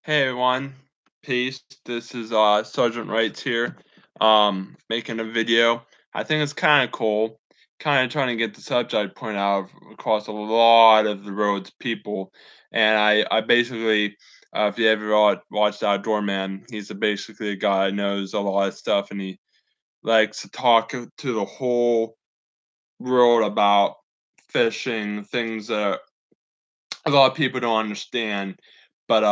Hey everyone, peace. This is Sergeant Wrights here, making a video. I think it's kind of cool, kind of trying to get the subject point out across a lot of the roads people. And I basically, if you ever watched Outdoor Man, he's basically a guy who knows a lot of stuff, and he likes to talk to the whole world about fishing, things that a lot of people don't understand, but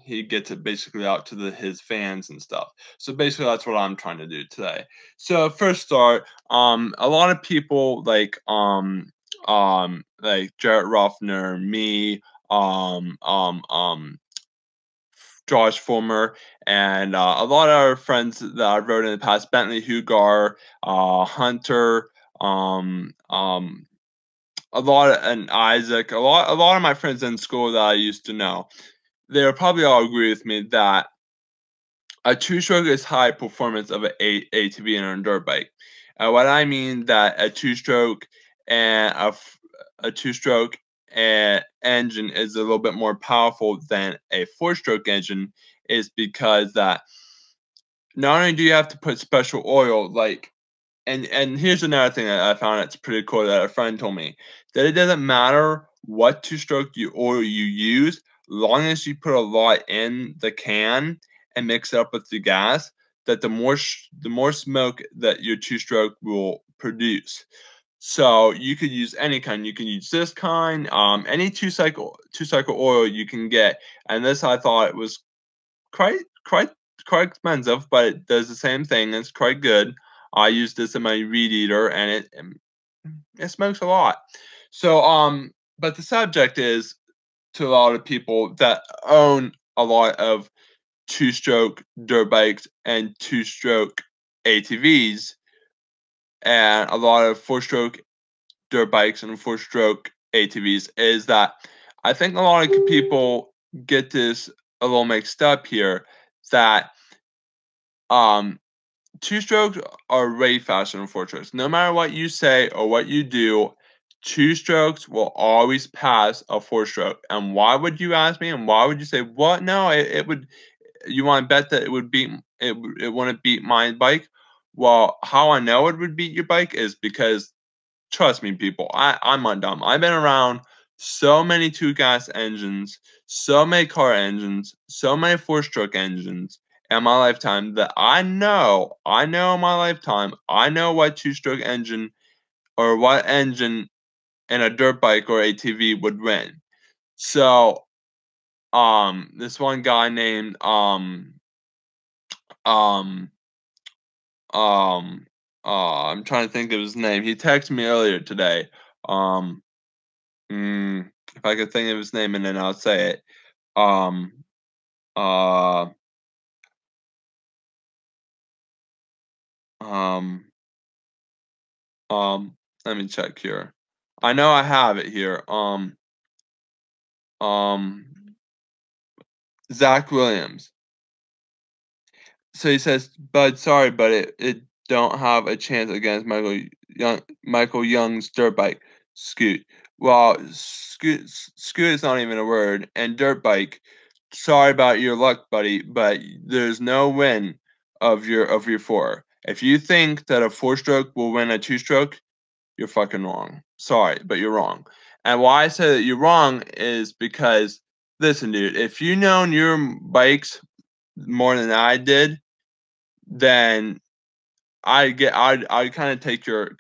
he gets it basically out to his fans and stuff. So basically that's what I'm trying to do today. So first start, a lot of people like Jarrett Ruffner, me, um um um Josh Fulmer, and a lot of our friends that I've rode in the past, Bentley Hugar, Hunter, um um and Isaac, a lot of my friends in school that I used to know, they'll probably all agree with me that a two-stroke is high performance of an ATV and a dirt bike. What I mean that and a two-stroke engine is a little bit more powerful than a four-stroke engine is because that not only do you have to put special oil like and here's another thing that I found that's pretty cool that a friend told me, that it doesn't matter what two-stroke oil you use, long as you put a lot in the can and mix it up with the gas, that the more smoke that your two-stroke will produce. So you could use any kind. You can use this kind, any two-cycle oil you can get. And this I thought was quite quite quite expensive, but it does the same thing. It's quite good. I use this in my weed eater, and it smokes a lot. So, but the subject is to a lot of people that own a lot of two-stroke dirt bikes and two-stroke ATVs, and a lot of four-stroke dirt bikes and four-stroke ATVs, is that I think a lot of people get this a little mixed up here. That um two strokes are way faster than four strokes. No matter what you say or what you do, two strokes will always pass a four stroke. And why would you ask me? And why would you say, what? No, it would. You want to bet that it would beat it wouldn't beat my bike? Well, how I know it would beat your bike is because trust me, people, I'm not dumb. I've been around so many two gas engines, so many car engines, so many four stroke engines in my lifetime that I know in my lifetime, I know what two stroke engine or what engine in a dirt bike or ATV would win. So, this one guy named um um I'm trying to think of his name. He texted me earlier today. Um if I could think of his name and then I'll say it. Um, uh, um, um, let me check here. I know I have it here. Um, Zach Williams. So he says, "Bud, sorry, but it don't have a chance against Michael Young's dirt bike, Scoot. Well, Scoot is not even a word, and dirt bike. Sorry about your luck, buddy, but there's no win of your four. If you think that a four stroke will win a two stroke, you're fucking wrong. Sorry, but you're wrong. And why I say that you're wrong is because listen, dude, if you known your bikes more than I did, then I'd kind of take your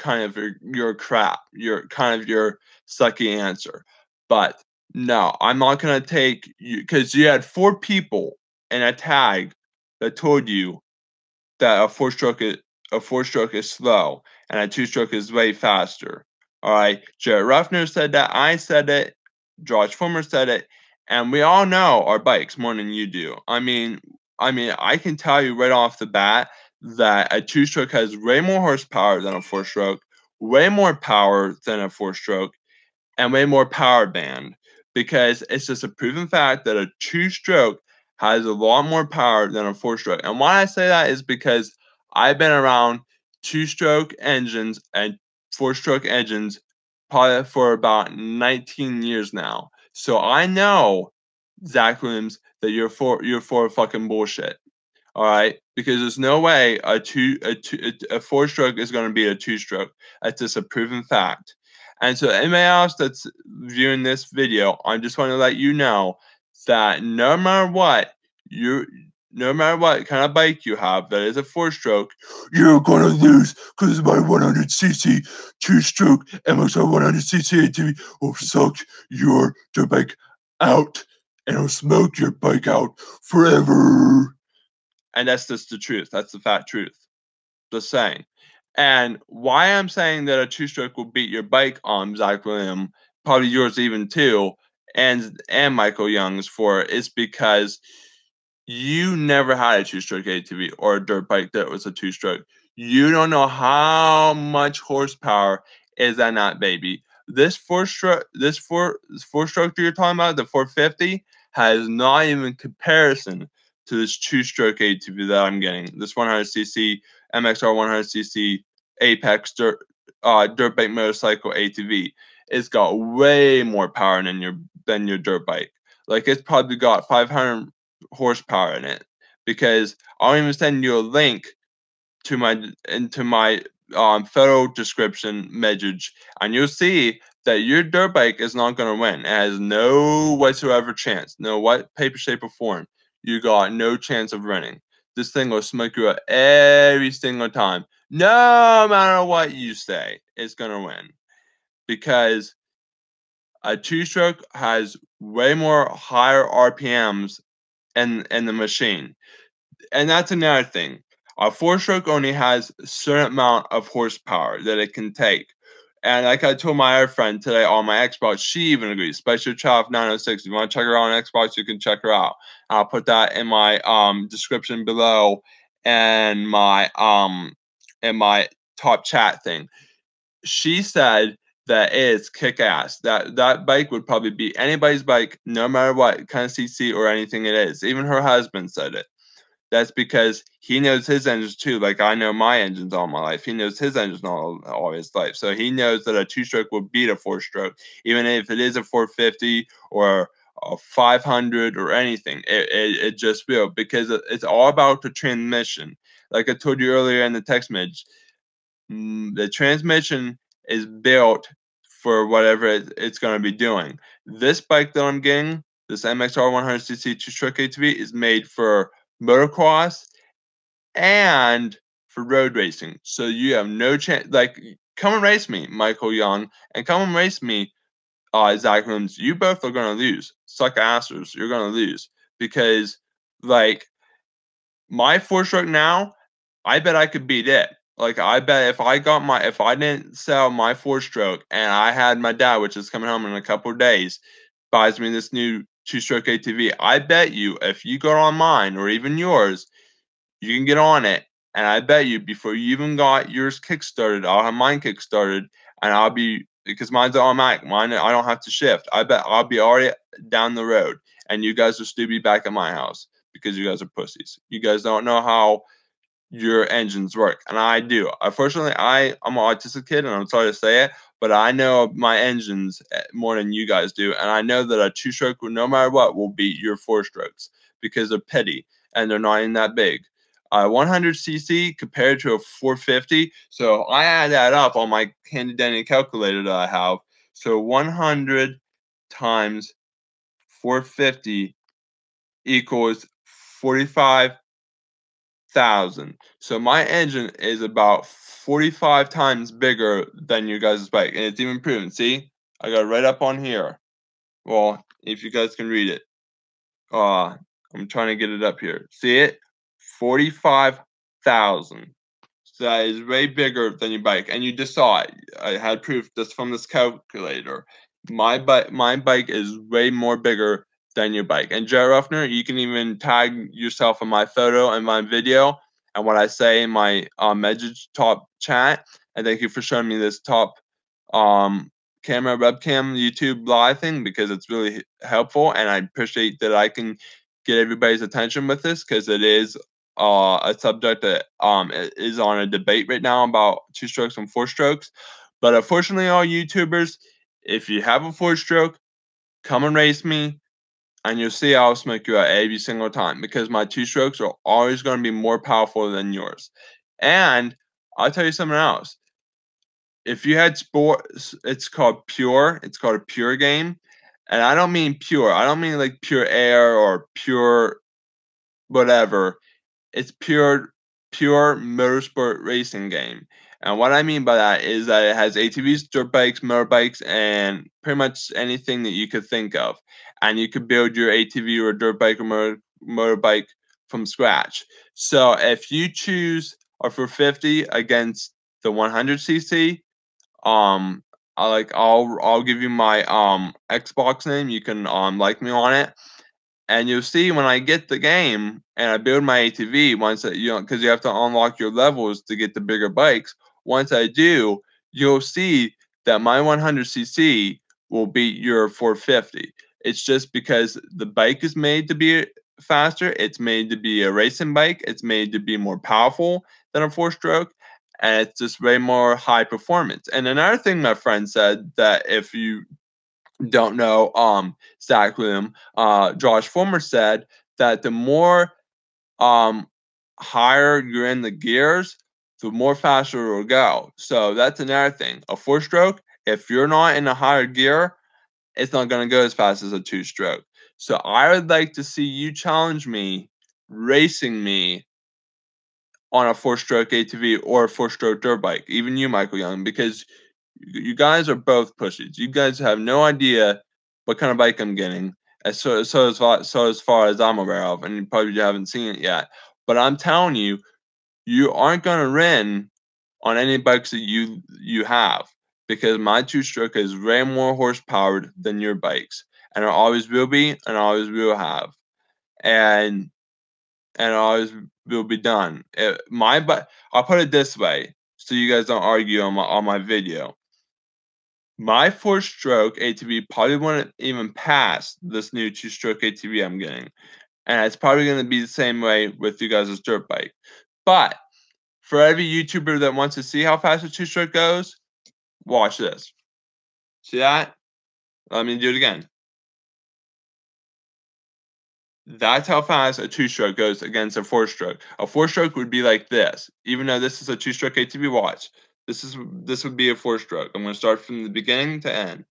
your crap, your sucky answer. But no, I'm not gonna take you because you had four people in a tag that told you that a four stroke is slow and a two stroke is way faster. All right, Jared Ruffner said that. I said it. Josh Fulmer said it, and we all know our bikes more than you do. I can tell you right off the bat that a two stroke has way more horsepower than a four stroke, way more power than a four stroke, and way more power band because it's just a proven fact that a two stroke has a lot more power than a four stroke. And why I say that is because I've been around two stroke engines and four stroke engines probably for about 19 years now. So I know Zach Williams, that you're for fucking bullshit. All right, because there's no way a four stroke is going to be a two stroke. That's just a proven fact. And so anybody else that's viewing this video, I just want to let you know that you no matter what kind of bike you have that is a four stroke, you're gonna lose because my 100cc two stroke MXR 100cc ATV will suck your dirt bike out and it'll smoke your bike out forever. And that's just the truth. That's the fat truth. Just saying. And why I'm saying that a two-stroke will beat your bike on Zach William, probably yours even too, and Michael Young's for is because you never had a two-stroke ATV or a dirt bike that was a two-stroke. You don't know how much horsepower is in that baby. This four stroke that you're talking about, the 450, has not even comparison to this two-stroke ATV that I'm getting. This 100cc MXR 100cc Apex dirt bike motorcycle ATV. It's got way more power than your dirt bike. Like it's probably got 500 horsepower in it, because I'll even send you a link to my photo description message, and you'll see that your dirt bike is not going to win. It has no whatsoever chance, no what paper shape or form. You got no chance of winning. This thing will smoke you out every single time. No matter what you say, it's going to win, because a two-stroke has way more higher RPMs in the machine. And that's another thing. A four-stroke only has a certain amount of horsepower that it can take. And like I told my other friend today on my Xbox, she even agrees. Special Child 906. If you want to check her out on Xbox, you can check her out. I'll put that in my description below and in my top chat thing. She said that it's kick ass. That bike would probably beat anybody's bike, no matter what kind of CC or anything it is. Even her husband said it. That's because he knows his engines too. Like I know my engines all my life. He knows his engines all his life. So he knows that a two-stroke will beat a four-stroke, even if it is a 450 or a 500 or anything. It just will, because it's all about the transmission. Like I told you earlier in the text message, the transmission is built for whatever it's going to be doing. This bike that I'm getting, this MXR 100cc two-stroke ATV, is made for motocross and for road racing. So you have no chance. Like, come and race me, Michael Young, and come and race me, Zach Williams. You both are going to lose. Suck assers. You're going to lose, because, like, my four stroke now, I bet I could beat it. Like I bet if I didn't sell my four stroke and I had my dad, which is coming home in a couple of days, buys me this new two stroke ATV, I bet you if you go on mine or even yours, you can get on it. And I bet you before you even got yours kickstarted, I'll have mine kickstarted, and I'll be, because mine's automatic. Mine, I don't have to shift. I bet I'll be already down the road, and you guys will still be back at my house because you guys are pussies. You guys don't know how your engines work, and I do. Unfortunately, I'm an autistic kid, and I'm sorry to say it, but I know my engines more than you guys do, and I know that a two-stroke, no matter what, will beat your four strokes because they're petty and they're not even that big. 100cc compared to a 450. So I add that up on my handy dandy calculator that I have. So 100 times 450 equals 45,000. So my engine is about 45 times bigger than your guys' bike, and it's even proven. See, I got it right up on here. Well, if you guys can read it. I'm trying to get it up here. See it? 45,000. So that is way bigger than your bike. And you just saw it. I had proof just from this calculator. My bike is way more bigger than your bike. And Jared Ruffner, you can even tag yourself in my photo and my video and what I say in my message top chat. And thank you for showing me this top um camera webcam YouTube live thing, because it's really helpful, and I appreciate that I can get everybody's attention with this, because it is a subject that is on a debate right now about two strokes and four strokes. But unfortunately, all YouTubers, if you have a four stroke, come and race me. and you'll see I'll smoke you out every single time because my two strokes are always going to be more powerful than yours. And I'll tell you something else. If you had sports, it's called pure. It's called a pure game, and I don't mean pure. I don't mean like pure air or pure whatever. It's pure motorsport racing game. And what I mean by that is that it has ATVs, dirt bikes, motorbikes, and pretty much anything that you could think of. And you could build your ATV or dirt bike or motorbike from scratch. So if you choose a 450 against the 100cc, um, I'll give you my Xbox name. You can like me on it, and you'll see when I get the game and I build my ATV, once that because you have to unlock your levels to get the bigger bikes. Once I do, you'll see that my 100cc will beat your 450. It's just because the bike is made to be faster. It's made to be a racing bike. It's made to be more powerful than a four-stroke, and it's just way more high performance. And another thing my friend said, that if you don't know Zach Bloom, Josh Former said that the more um higher you're in the gears, the more faster it will go. So that's another thing. A four stroke, if you're not in a higher gear, it's not going to go as fast as a two stroke. So I would like to see you challenge me, racing me on a four-stroke ATV or a four-stroke dirt bike, even you, Michael Young, because you guys are both pushes. You guys have no idea what kind of bike I'm getting, as far as I'm aware of, and you probably haven't seen it yet. But I'm telling you, you aren't going to win on any bikes that you have, because my two-stroke is way more horsepower than your bikes, and it always will be, and always will have. And always will be done. I'll put it this way, so you guys don't argue on my video. My four-stroke ATV probably wouldn't even pass this new two-stroke ATV I'm getting, and it's probably going to be the same way with you guys' dirt bike. But for every YouTuber that wants to see how fast a two-stroke goes, watch this. See that? Let me do it again. That's how fast a two-stroke goes against a four-stroke. A four-stroke would be like this. Even though this is a two-stroke ATV, watch. This would be a four-stroke. I'm gonna start from the beginning to end.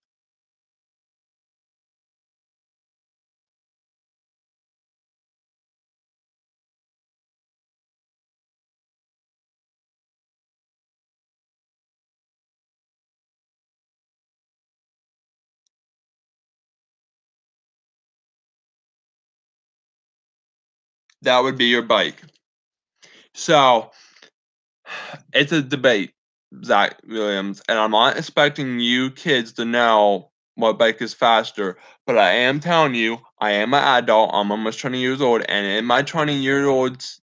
That would be your bike. So it's a debate, Zach Williams, and I'm not expecting you kids to know what bike is faster, but I am telling you, I am an adult. I'm almost 20 years old, and in my 20-year-old's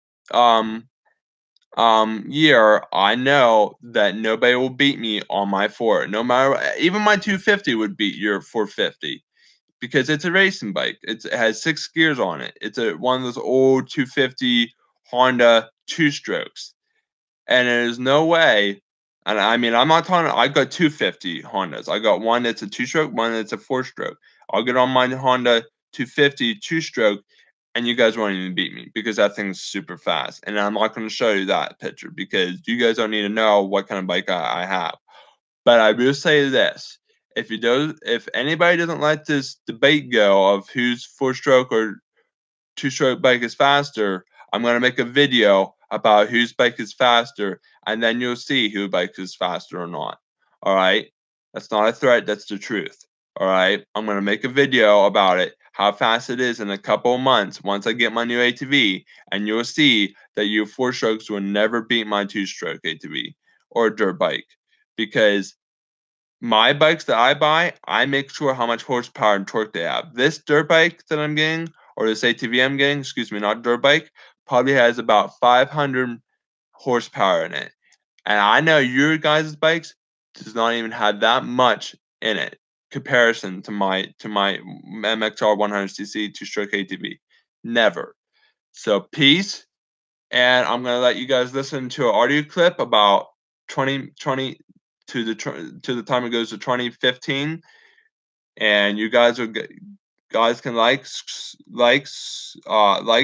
year, I know that nobody will beat me on my four. No matter, even my 250 would beat your 450 because it's a racing bike. It has 6 gears on it. It's a one of those old 250 Honda two strokes, and there's no way. And I mean, I'm not talking. I got 250 Hondas. I got one that's a two stroke, one that's a four stroke. I'll get on my Honda 250 two stroke, and you guys won't even beat me because that thing's super fast. And I'm not going to show you that picture because you guys don't need to know what kind of bike I have. But I will say this: if anybody doesn't let this debate go of whose four stroke or two-stroke bike is faster, I'm gonna make a video about whose bike is faster, and then you'll see whose bike is faster or not. All right? That's not a threat. That's the truth. All right? I'm gonna make a video about it, how fast it is in a couple of months once I get my new ATV, and you'll see that your four strokes will never beat my two-stroke ATV or dirt bike, because my bikes that I buy, I make sure how much horsepower and torque they have. This dirt bike that I'm getting, or this ATV I'm getting, excuse me, not dirt bike, probably has about 500 horsepower in it. And I know your guys' bikes does not even have that much in it comparison to my MXR 100cc two-stroke ATV. Never. So peace, and I'm gonna let you guys listen to an audio clip about 2020 to the time it goes to 2015, and you guys will guys can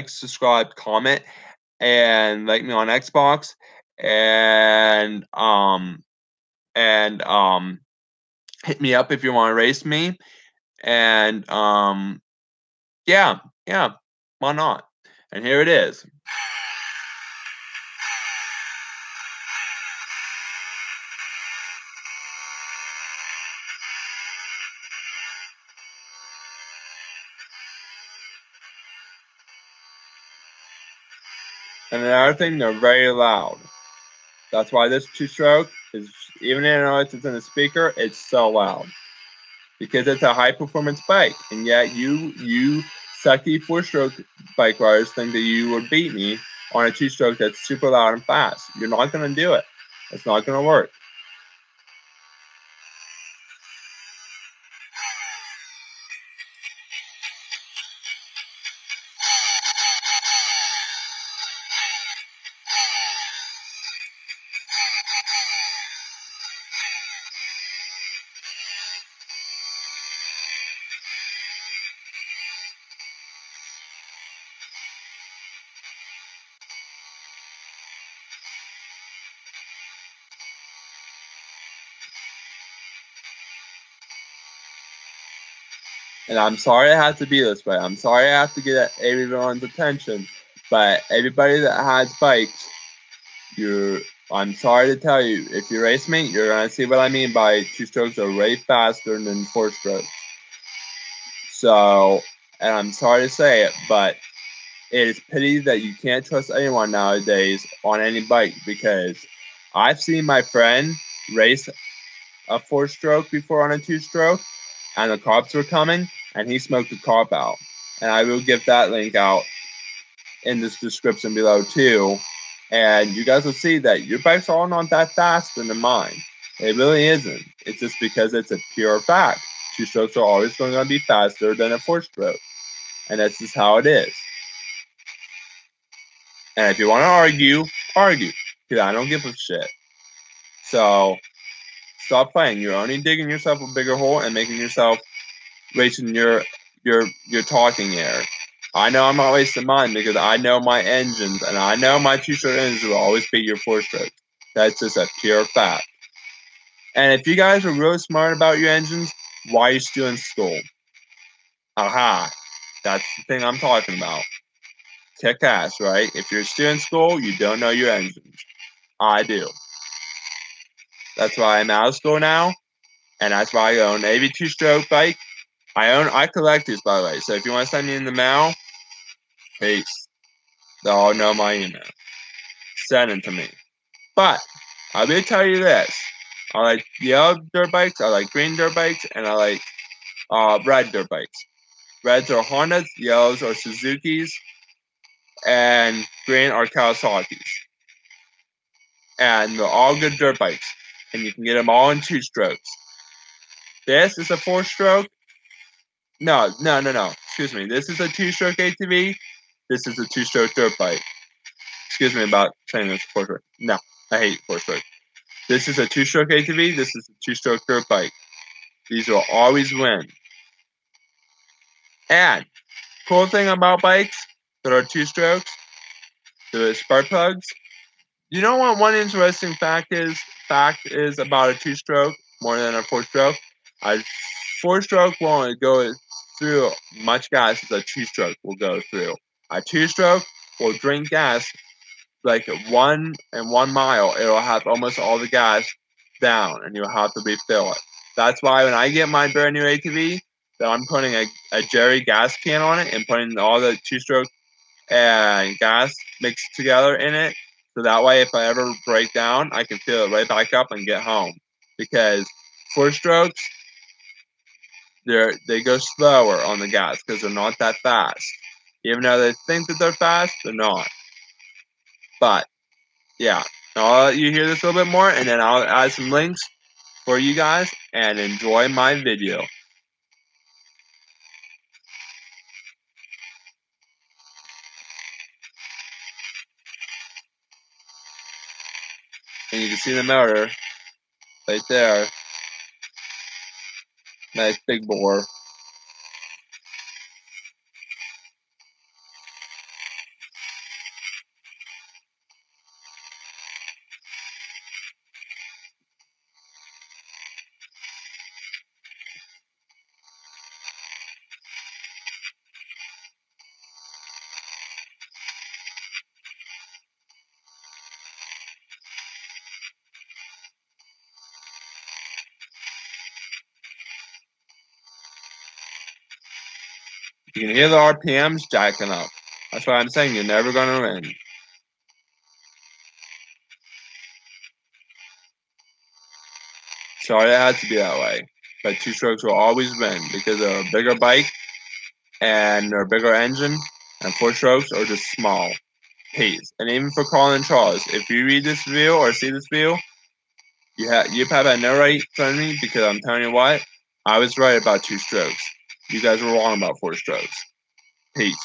subscribe, comment, and like me on Xbox, and and hit me up if you want to race me, and yeah, yeah, why not? And here it is. And another thing, they're very loud. That's why this two-stroke is, even though it's in the speaker, it's so loud. Because it's a high-performance bike. And yet you sucky four-stroke bike riders think that you would beat me on a two-stroke that's super loud and fast. You're not going to do it. It's not going to work. And I'm sorry it has to be this way. I'm sorry I have to get everyone's attention. But everybody that has bikes, I'm sorry to tell you, if you race me, you're gonna see what I mean by two strokes are way faster than four strokes. So, and I'm sorry to say it, but it is pity that you can't trust anyone nowadays on any bike, because I've seen my friend race a four stroke before on a two stroke, and the cops were coming, and he smoked the cop out. And I will give that link out in this description below too. And you guys will see that your bike's all not that fast than mine. It really isn't. It's just because it's a pure fact. Two strokes are always going to be faster than a four stroke. And that's just how it is. And if you want to argue, argue. Because I don't give a shit. So stop playing. You're only digging yourself a bigger hole and making yourself wasting your talking air. I know I'm not wasting mine because I know my engines and I know my two-stroke engines will always beat your four-stroke. That's just a pure fact. And if you guys are really smart about your engines, why are you still in school? Aha. That's the thing I'm talking about. Kick ass, right? If you're still in school, you don't know your engines. I do. That's why I'm out of school now, and that's why I own an AV two-stroke bike. I collect these, by the way. So if you want to send me in the mail, peace. They'll all know my email. Send it to me. But I will tell you this: I like yellow dirt bikes, I like green dirt bikes, and I like red dirt bikes. Reds are Hondas, yellows are Suzuki's, and green are Kawasaki's. And they're all good dirt bikes, and you can get them all in two strokes. This is a four stroke. No. Excuse me. This is a two-stroke ATV. This is a two-stroke dirt bike. Excuse me about saying this four-stroke. No, I hate four-stroke. This is a two-stroke ATV. This is a two-stroke dirt bike. These will always win. And cool thing about bikes that are two strokes, the spark plugs. You know what one interesting fact is? Fact is about a two-stroke more than a four-stroke. A four-stroke won't go through much gas as a two-stroke will go through. A two-stroke will drink gas like 1 mile. It'll have almost all the gas down, and you'll have to refill it. That's why when I get my brand new ATV, that I'm putting a Jerry gas can on it and putting all the two-stroke and gas mixed together in it. So that way, if I ever break down, I can fill it right back up and get home. Because four strokes, they go slower on the gas because they're not that fast. Even though they think that they're fast, they're not. But yeah, I'll let you hear this a little bit more, and then I'll add some links for you guys and enjoy my video. And you can see the motor right there. Nice big bore. You can hear the RPMs jacking up. That's why I'm saying you're never gonna win. Sorry it had to be that way, but 2-strokes will always win because they're a bigger bike and they're a bigger engine, and 4-strokes are just small. Peace. And even for Colin and Charles, if you read this video or see this video, you probably had no right to me because I'm telling you what, I was right about 2-strokes. You guys were wrong about 4-strokes. Peace.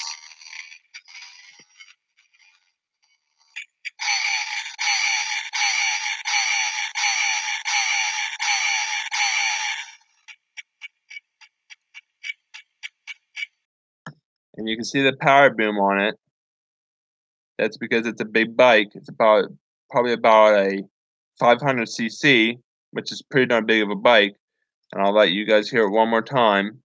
And you can see the power boom on it. That's because it's a big bike. It's probably about a 500cc, which is pretty darn big of a bike. And I'll let you guys hear it one more time.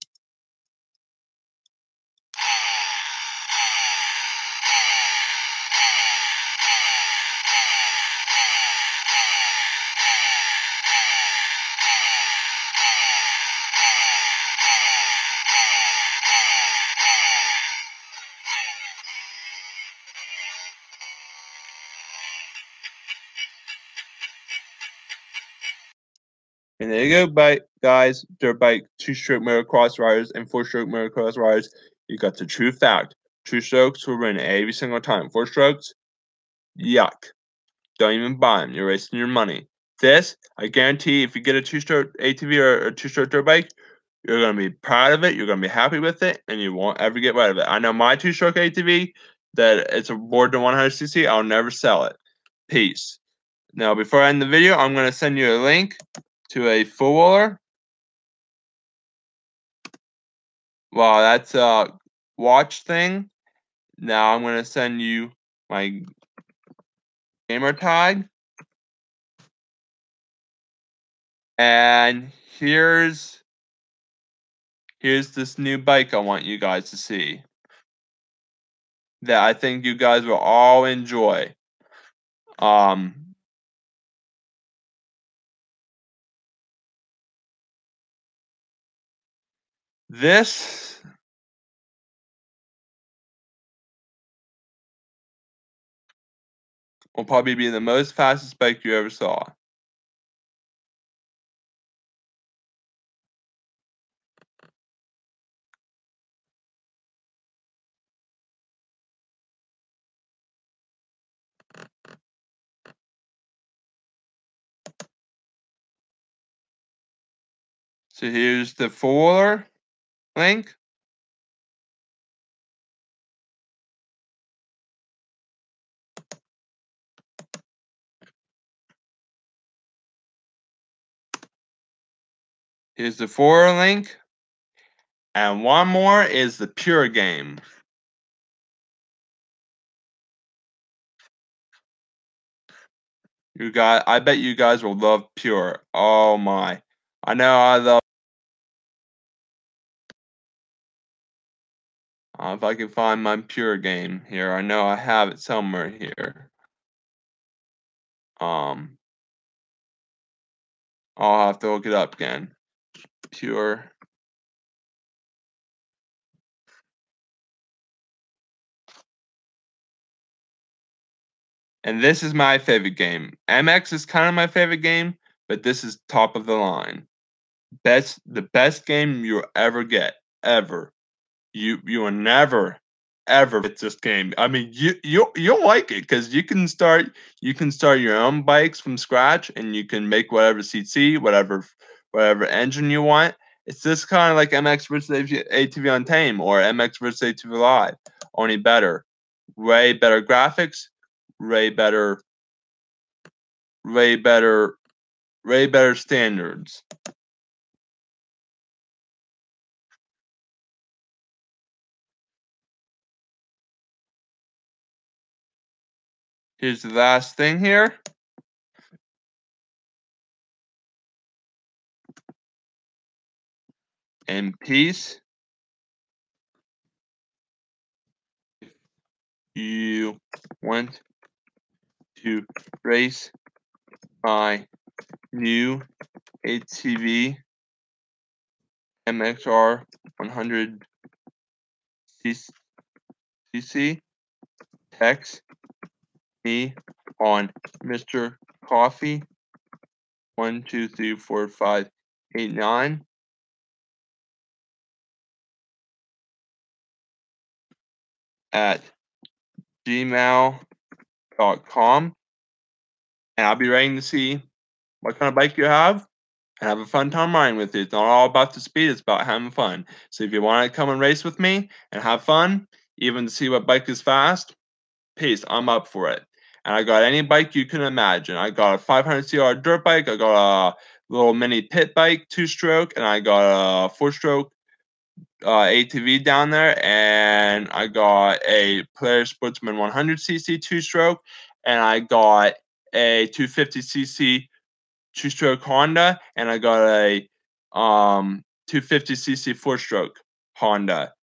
And there you go, guys. Dirt bike, 2-stroke motocross riders, and 4-stroke motocross riders. You got the true fact. 2-strokes will win every single time. 4-strokes, yuck. Don't even buy them. You're wasting your money. This, I guarantee, if you get a 2-stroke ATV or a 2-stroke dirt bike, you're gonna be proud of it. You're gonna be happy with it, and you won't ever get rid of it. I know my 2-stroke ATV that it's a more than 100cc. I'll never sell it. Peace. Now, before I end the video, I'm gonna send you a link to a four-wheeler. Wow, that's a watch thing. Now I'm gonna send you my gamer tag. And here's this new bike I want you guys to see that I think you guys will all enjoy. This will probably be the most fastest bike you ever saw. So here's the four-wheeler link. Here's the four-wheeler link. And one more is the Pure game. I bet you guys will love Pure. Oh my. I know I love. If I can find my Pure game here, I know I have it somewhere here. I'll have to look it up again. Pure. And this is my favorite game. MX is kind of my favorite game, but this is top of the line. The best game you'll ever get, ever. You will never ever get this game. I mean, you'll like it because you can start your own bikes from scratch and you can make whatever CC, whatever engine you want. It's just kind of like MX versus ATV on Tame or MX versus ATV Live, only better. Way better graphics, way better, way better, way better standards. Here's the last thing here. In peace. You want to race my new ATV MXR 100 CC, text me on Mr. Coffee 1234589 at gmail.com, and I'll be waiting to see what kind of bike you have and have a fun time riding with it. It's not all about the speed, it's about having fun. So if you want to come and race with me and have fun, even to see what bike is fast, peace, I'm up for it. And I got any bike you can imagine. I got a 500cr dirt bike, I got a little mini pit bike, 2-stroke, and I got a 4-stroke ATV down there, and I got a Polaris Sportsman 100cc 2-stroke, and I got a 250cc 2-stroke Honda, and I got a 250cc 4-stroke Honda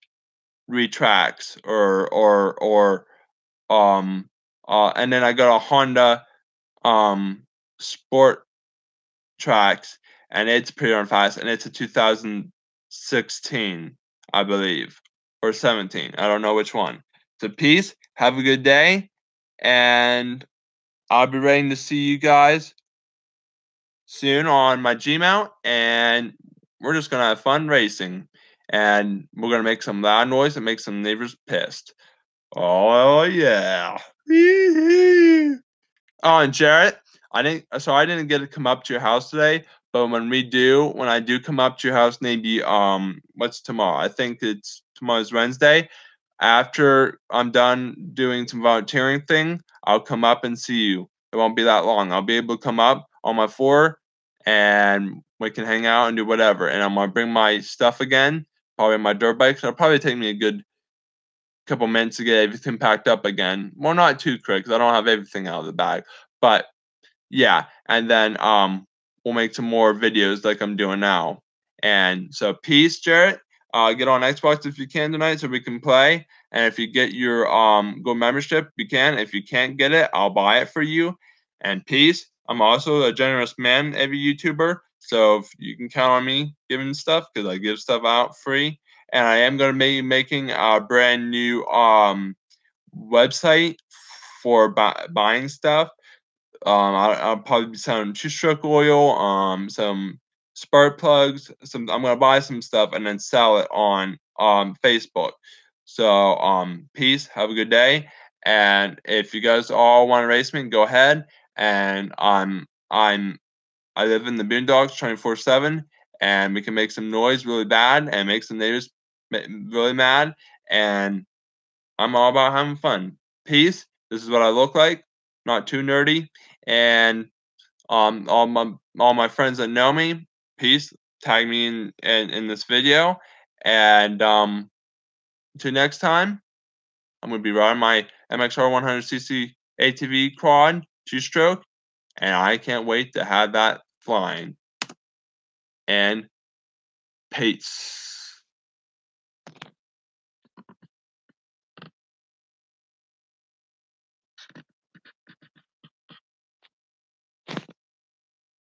retracts and then I got a Honda Sport Tracks, and it's pretty darn fast, and it's a 2016, I believe, or 17. I don't know which one. So peace, have a good day, and I'll be waiting to see you guys soon on my G mount, and we're just gonna have fun racing, and we're gonna make some loud noise and make some neighbors pissed. Oh yeah. Oh, and Jarrett, I didn't get to come up to your house today, but when I do come up to your house, maybe what's tomorrow? I think tomorrow's Wednesday. After I'm done doing some volunteering thing, I'll come up and see you. It won't be that long. I'll be able to come up on my four, and we can hang out and do whatever. And I'm gonna bring my stuff again, probably my dirt bikes. It'll probably take me a good couple minutes to get everything packed up again. Well, not too quick because I don't have everything out of the bag, but yeah, and then we'll make some more videos like I'm doing now. And so peace, Jarrett. Get on Xbox if you can tonight so we can play. And if you get your gold membership, you can. If you can't get it, I'll buy it for you. And peace. I'm also a generous man, every YouTuber. So if you can count on me giving stuff because I give stuff out free. And I am going to be making a brand new website for buying stuff. I'll probably be selling 2-stroke oil, some spark plugs. I'm gonna buy some stuff and then sell it on Facebook. So peace. Have a good day. And if you guys all want to race me, go ahead. And I live in the boondocks 24/7, and we can make some noise really bad and make some neighbors really mad. And I'm all about having fun. Peace. This is what I look like. Not too nerdy. And all my friends that know me, peace. Tag me in this video. And until next time, I'm gonna be riding my MXR 100cc ATV quad 2-stroke, and I can't wait to have that flying. And peace.